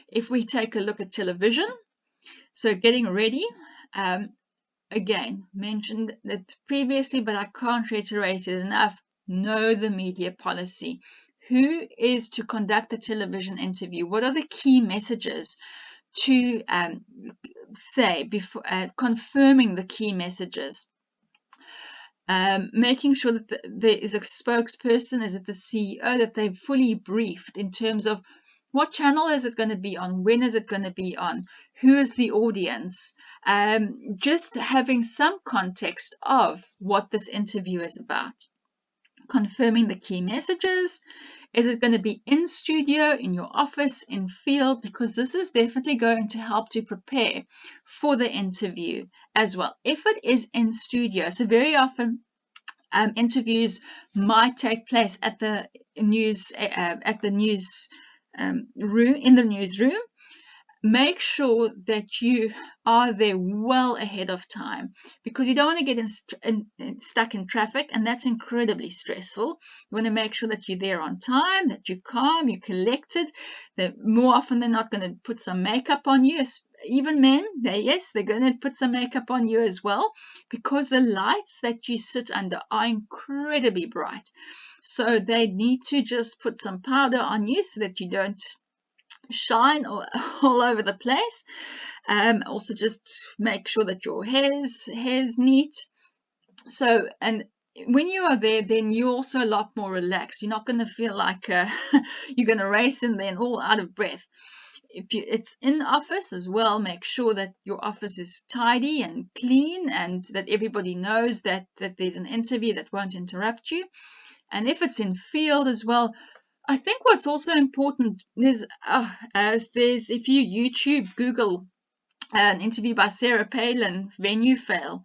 If we take a look at television, so getting ready, again, mentioned that previously, but I can't reiterate it enough, know the media policy. Who is to conduct a television interview? What are the key messages to say before confirming the key messages? Making sure that there is a spokesperson, is it the CEO, that they've fully briefed in terms of what channel is it going to be on, when is it going to be on, who is the audience, just having some context of what this interview is about. Confirming the key messages. Is it going to be in studio, in your office, in field? Because this is definitely going to help to prepare for the interview as well. If it is in studio, so very often interviews might take place at the room, in the newsroom. Make sure that you are there well ahead of time, because you don't want to get stuck in traffic, and that's incredibly stressful. You want to make sure that you're there on time, that you're calm, you're collected. That more often than not going to put some makeup on you. Even men, they're going to put some makeup on you as well, because the lights that you sit under are incredibly bright. So they need to just put some powder on you so that you don't shine all over the place. Also, just make sure that your hair's neat. So, and when you are there, then you're also a lot more relaxed. You're not going to feel like you're going to race in there and all out of breath. If it's in office as well, make sure that your office is tidy and clean, and that everybody knows that there's an interview that won't interrupt you. And if it's in field as well, I think what's also important is if you YouTube, Google an interview by Sarah Palin, Venue Fail,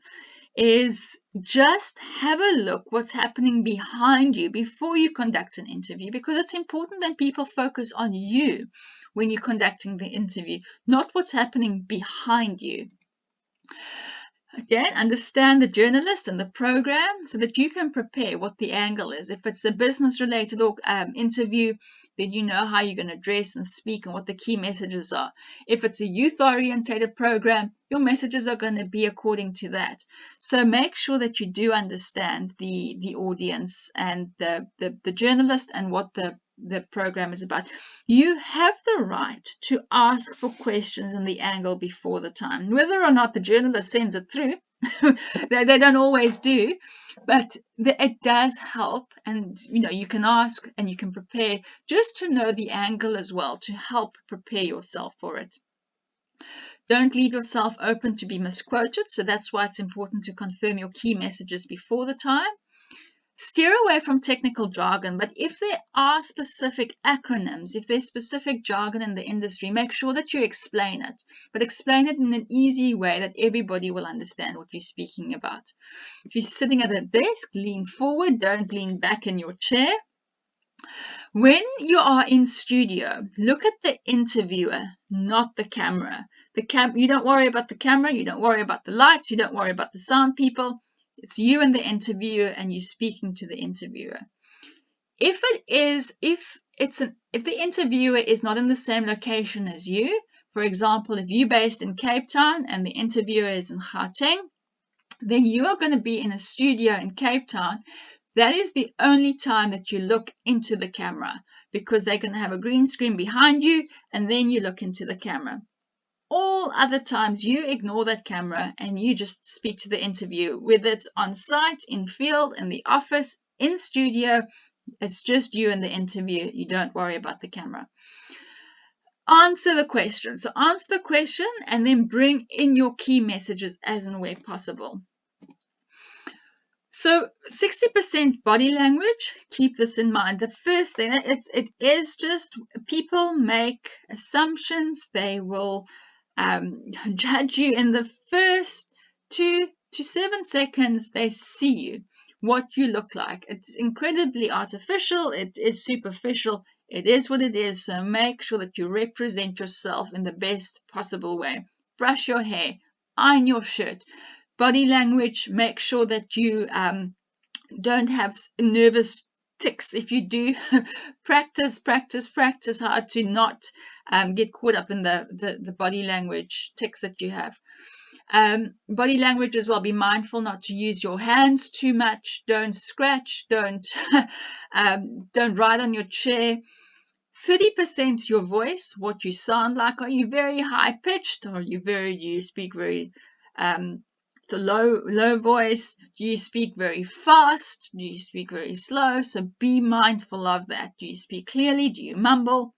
is just have a look what's happening behind you before you conduct an interview, because it's important that people focus on you when you're conducting the interview, not what's happening behind you. Again, understand the journalist and the program so that you can prepare what the angle is. If it's a business-related interview, then you know how you're going to dress and speak and what the key messages are. If it's a youth-orientated program, your messages are going to be according to that. So make sure that you do understand the audience and the journalist and what the program is about. You have the right to ask for questions in the angle before the time. Whether or not the journalist sends it through, they don't always do, but it does help. And you can ask and you can prepare just to know the angle as well, to help prepare yourself for it. Don't leave yourself open to be misquoted, so that's why it's important to confirm your key messages before the time. Steer away from technical jargon, but if there are specific acronyms, if there's specific jargon in the industry, make sure that you explain it, but explain it in an easy way that everybody will understand what you're speaking about. If you're sitting at a desk, lean forward, don't lean back in your chair. When you are in studio, look at the interviewer, not the camera. You don't worry about the camera, you don't worry about the lights, you don't worry about the sound people. It's you and the interviewer, and you're speaking to the interviewer. If the interviewer is not in the same location as you, for example, if you're based in Cape Town and the interviewer is in Gauteng, then you are going to be in a studio in Cape Town. That is the only time that you look into the camera, because they're going to have a green screen behind you, and then you look into the camera. All other times you ignore that camera and you just speak to the interview, whether it's on site, in field, in the office, in studio. It's just you and the interview. You don't worry about the camera. Answer the question. So answer the question and then bring in your key messages as and where possible. So 60% body language, keep this in mind. The first thing, it is just people make assumptions. They will judge you in the first 2 to 7 seconds they see you, what you look like. It's incredibly artificial. It is superficial. It is what it is. So make sure that you represent yourself in the best possible way. Brush your hair, iron your shirt. Body language, make sure that you don't have nervous tics if you do practice how to not get caught up in the body language tics that you have. Body language as well. Be mindful not to use your hands too much. Don't scratch. Don't ride on your chair. 30% your voice, what you sound like. Are you very high pitched? Or you speak very the low voice? Do you speak very fast? Do you speak very slow? So be mindful of that. Do you speak clearly? Do you mumble?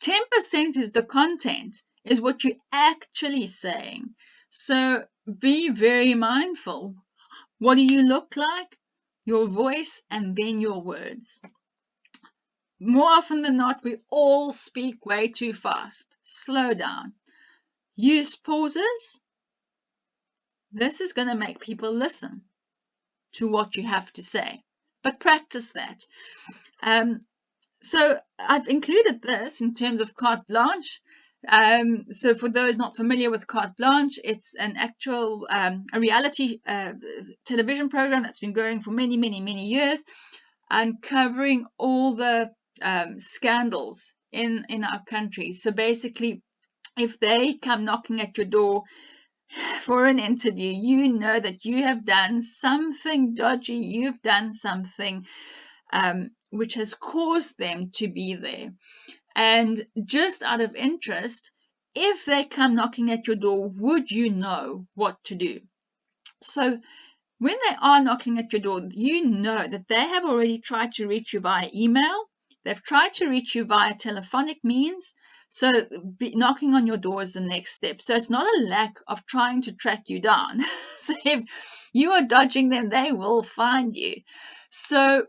10% is the content, is what you're actually saying. So be very mindful. What do you look like? Your voice and then your words. More often than not, we all speak way too fast. Slow down. Use pauses. This is going to make people listen to what you have to say, but practice that. So I've included this in terms of carte blanche. So for those not familiar with carte blanche, it's an actual a reality television program that's been going for many years, uncovering all the scandals in our country. So basically, if they come knocking at your door for an interview, you know that you have done something dodgy, you've done something which has caused them to be there. And just out of interest, if they come knocking at your door, would you know what to do? So when they are knocking at your door, you know that they have already tried to reach you via email. They've tried to reach you via telephonic means. So knocking on your door is the next step. So it's not a lack of trying to track you down. So if you are dodging them, they will find you. So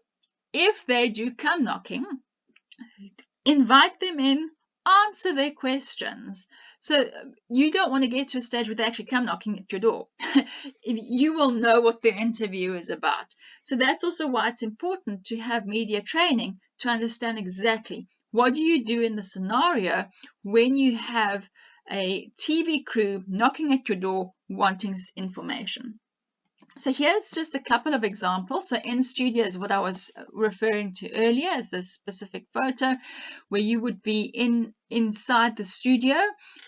if they do come knocking, invite them in, answer their questions. So you don't want to get to a stage where they actually come knocking at your door. You will know what their interview is about. So that's also why it's important to have media training to understand exactly what do you do in the scenario when you have a TV crew knocking at your door wanting information. So here's just a couple of examples. So in studio is what I was referring to earlier as this specific photo where you would be inside the studio.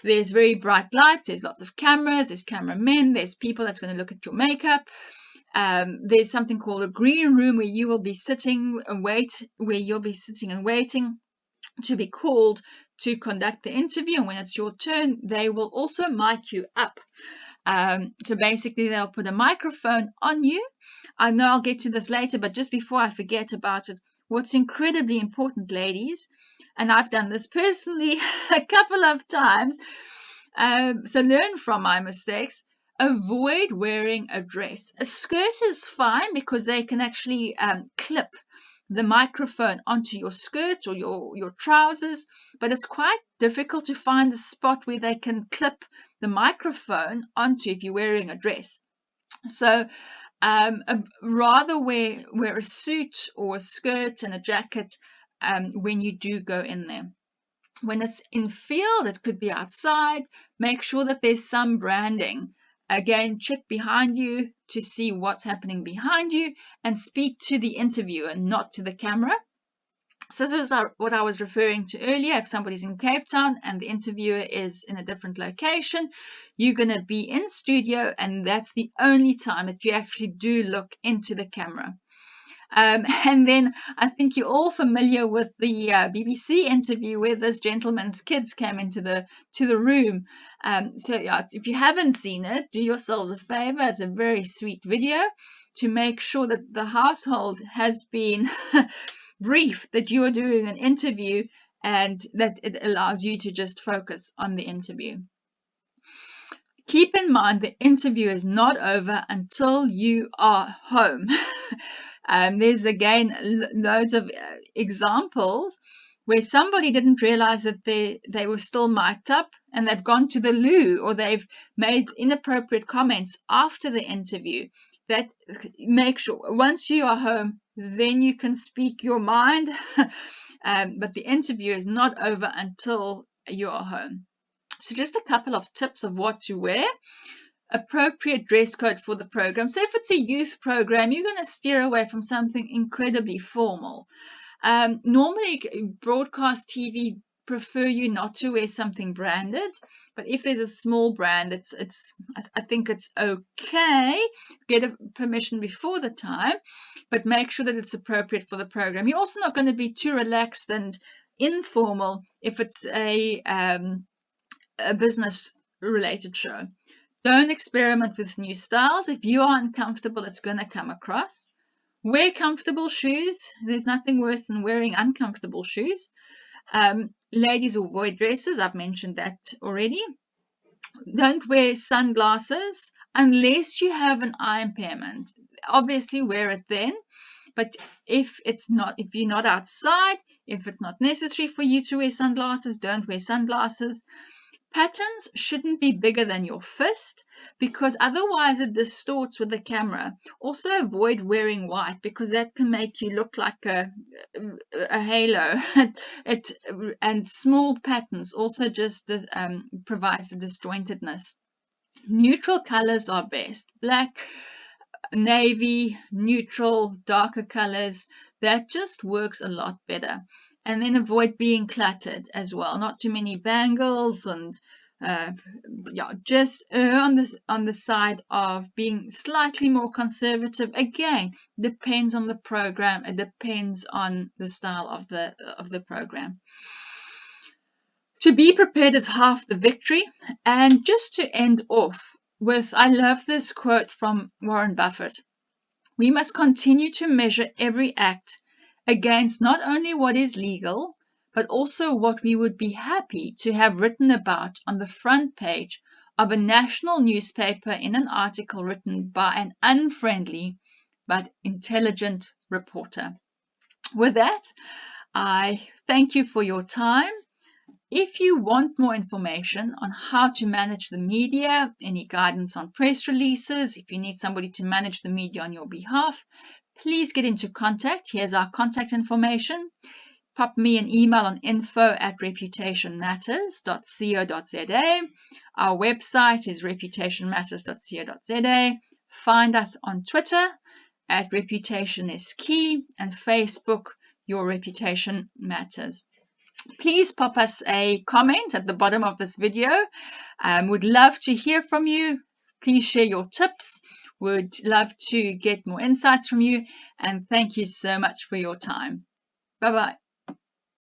There's very bright lights, there's lots of cameras, there's cameramen, there's people that's going to look at your makeup. There's something called a green room where you will be sitting and waiting to be called to conduct the interview, and when it's your turn, they will also mic you up. So basically, they'll put a microphone on you. I know I'll get to this later, but just before I forget about it, what's incredibly important, ladies, and I've done this personally a couple of times, so learn from my mistakes. Avoid wearing a dress. A skirt is fine because they can actually clip the microphone onto your skirt or your trousers, but it's quite difficult to find a spot where they can clip the microphone onto if you're wearing a dress. So rather wear a suit or a skirt and a jacket when you do go in there. When it's in field, it could be outside, make sure that there's some branding. Again, check behind you to see what's happening behind you and speak to the interviewer, not to the camera. So this is what I was referring to earlier. If somebody's in Cape Town and the interviewer is in a different location, you're going to be in studio, and that's the only time that you actually do look into the camera. And then I think you're all familiar with the BBC interview where this gentleman's kids came into the room. So yeah, if you haven't seen it, do yourselves a favor. It's a very sweet video to make sure that the household has been briefed that you are doing an interview and that it allows you to just focus on the interview. Keep in mind the interview is not over until you are home. There's again loads of examples where somebody didn't realize that they were still mic'd up and they've gone to the loo or they've made inappropriate comments after the interview. That make sure once you are home, then you can speak your mind. But the interview is not over until you are home. So just a couple of tips of what to wear. appropriate dress code for the program. So if it's a youth program, you're going to steer away from something incredibly formal. Normally, broadcast TV prefer you not to wear something branded, but if there's a small brand, I think it's okay. Get a permission before the time, but make sure that it's appropriate for the program. You're also not going to be too relaxed and informal if it's a business related show. Don't experiment with new styles. If you are uncomfortable, it's going to come across. Wear comfortable shoes. There's nothing worse than wearing uncomfortable shoes. Ladies avoid dresses. I've mentioned that already. Don't wear sunglasses unless you have an eye impairment. Obviously, wear it then. But if you're not outside, if it's not necessary for you to wear sunglasses, don't wear sunglasses. Patterns shouldn't be bigger than your fist because otherwise it distorts with the camera. Also avoid wearing white because that can make you look like a halo. And small patterns also just provides a disjointedness. Neutral colors are best. Black, navy, neutral, darker colors. That just works a lot better. And then avoid being cluttered as well. Not too many bangles and just err on the side of being slightly more conservative. Again, depends on the program. It depends on the style of the program. To be prepared is half the victory. And just to end off with, I love this quote from Warren Buffett. We must continue to measure every act against not only what is legal, but also what we would be happy to have written about on the front page of a national newspaper in an article written by an unfriendly but intelligent reporter. With that, I thank you for your time. If you want more information on how to manage the media, any guidance on press releases, if you need somebody to manage the media on your behalf, please get into contact. Here's our contact information. Pop me an email on info@reputationmatters.co.za. Our website is reputationmatters.co.za. Find us on Twitter @reputationiskey and Facebook, Your Reputation Matters. Please pop us a comment at the bottom of this video. Would love to hear from you. Please share your tips. Would love to get more insights from you. And thank you so much for your time. Bye-bye.